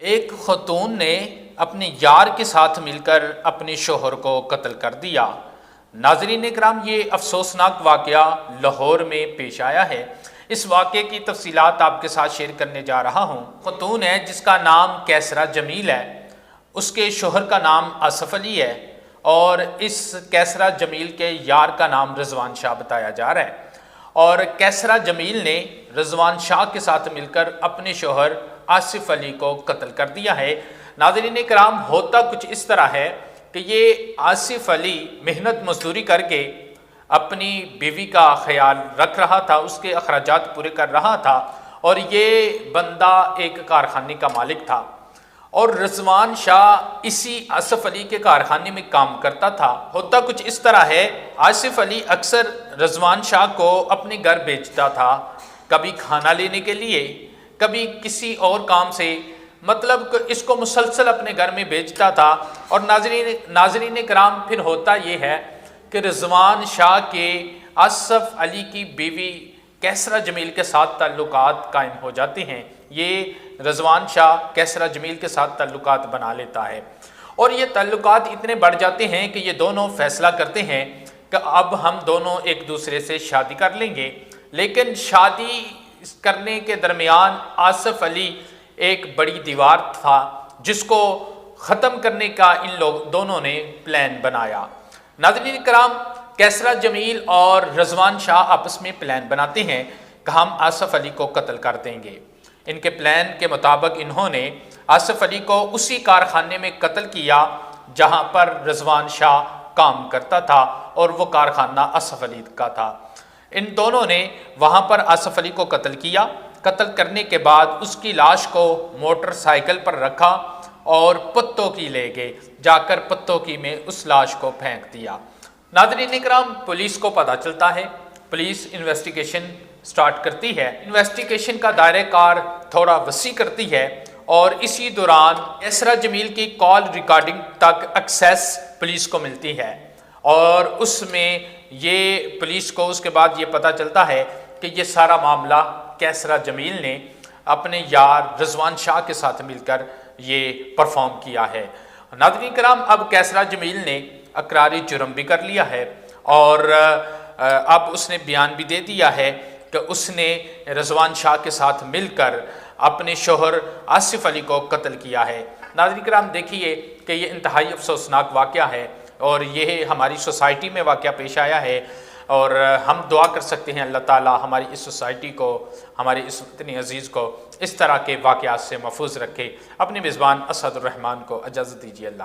ایک خاتون نے اپنے یار کے ساتھ مل کر اپنے شوہر کو قتل کر دیا۔ ناظرین اکرام، یہ افسوسناک واقعہ لاہور میں پیش آیا ہے۔ اس واقعے کی تفصیلات آپ کے ساتھ شیئر کرنے جا رہا ہوں۔ خاتون ہے جس کا نام کیسرا جمیل ہے، اس کے شوہر کا نام آصف علی ہے اور اس کیسرا جمیل کے یار کا نام رضوان شاہ بتایا جا رہا ہے۔ اور کیسرا جمیل نے رضوان شاہ کے ساتھ مل کر اپنے شوہر آصف علی کو قتل کر دیا ہے۔ ناظرین کرام، ہوتا کچھ اس طرح ہے کہ یہ آصف علی محنت مزدوری کر کے اپنی بیوی کا خیال رکھ رہا تھا، اس کے اخراجات پورے کر رہا تھا، اور یہ بندہ ایک کارخانے کا مالک تھا اور رضوان شاہ اسی آصف علی کے کارخانے میں کام کرتا تھا۔ ہوتا کچھ اس طرح ہے، آصف علی اکثر رضوان شاہ کو اپنے گھر بھیجتا تھا، کبھی کھانا لینے کے لیے، کبھی کسی اور کام سے، مطلب کہ اس کو مسلسل اپنے گھر میں بھیجتا تھا۔ اور ناظرین کرام، پھر ہوتا یہ ہے کہ رضوان شاہ کے آصف علی کی بیوی کیسرا جمیل کے ساتھ تعلقات قائم ہو جاتے ہیں۔ یہ رضوان شاہ کیسرا جمیل کے ساتھ تعلقات بنا لیتا ہے اور یہ تعلقات اتنے بڑھ جاتے ہیں کہ یہ دونوں فیصلہ کرتے ہیں کہ اب ہم دونوں ایک دوسرے سے شادی کر لیں گے۔ لیکن شادی کرنے کے درمیان آصف علی ایک بڑی دیوار تھا جس کو ختم کرنے کا ان دونوں نے پلان بنایا۔ ناظرین کرام، کیسرا جمیل اور رضوان شاہ آپس میں پلان بناتے ہیں کہ ہم آصف علی کو قتل کر دیں گے۔ ان کے پلان کے مطابق انہوں نے آصف علی کو اسی کارخانے میں قتل کیا جہاں پر رضوان شاہ کام کرتا تھا، اور وہ کارخانہ آصف علی کا تھا۔ ان دونوں نے وہاں پر آصف علی کو قتل کیا۔ قتل کرنے کے بعد اس کی لاش کو موٹر سائیکل پر رکھا اور پتوں کی لے گئے، جا کر پتوں کی میں اس لاش کو پھینک دیا۔ ناظرین اکرام، پولیس کو پتہ چلتا ہے، پولیس انویسٹیگیشن سٹارٹ کرتی ہے۔ انویسٹیگیشن کا دائرہ کار تھوڑا وسیع کرتی ہے اور اسی دوران کیسرا جمیل کی کال ریکارڈنگ تک ایکسیس پولیس کو ملتی ہے، اور اس میں یہ پولیس کو اس کے بعد یہ پتہ چلتا ہے کہ یہ سارا معاملہ کیسرا جمیل نے اپنے یار رضوان شاہ کے ساتھ مل کر یہ پرفارم کیا ہے۔ ناظرین کرام، اب کیسرا جمیل نے اقراری جرم بھی کر لیا ہے اور اب اس نے بیان بھی دے دیا ہے کہ اس نے رضوان شاہ کے ساتھ مل کر اپنے شوہر آصف علی کو قتل کیا ہے۔ ناظرین کرام، دیکھیے کہ یہ انتہائی افسوسناک واقعہ ہے اور یہ ہماری سوسائٹی میں واقعہ پیش آیا ہے، اور ہم دعا کر سکتے ہیں اللہ تعالیٰ ہماری اس سوسائٹی کو، ہماری اس وطن عزیز کو اس طرح کے واقعات سے محفوظ رکھے۔ اپنے میزبان اسد الرحمان کو اجازت دیجیے۔ اللہ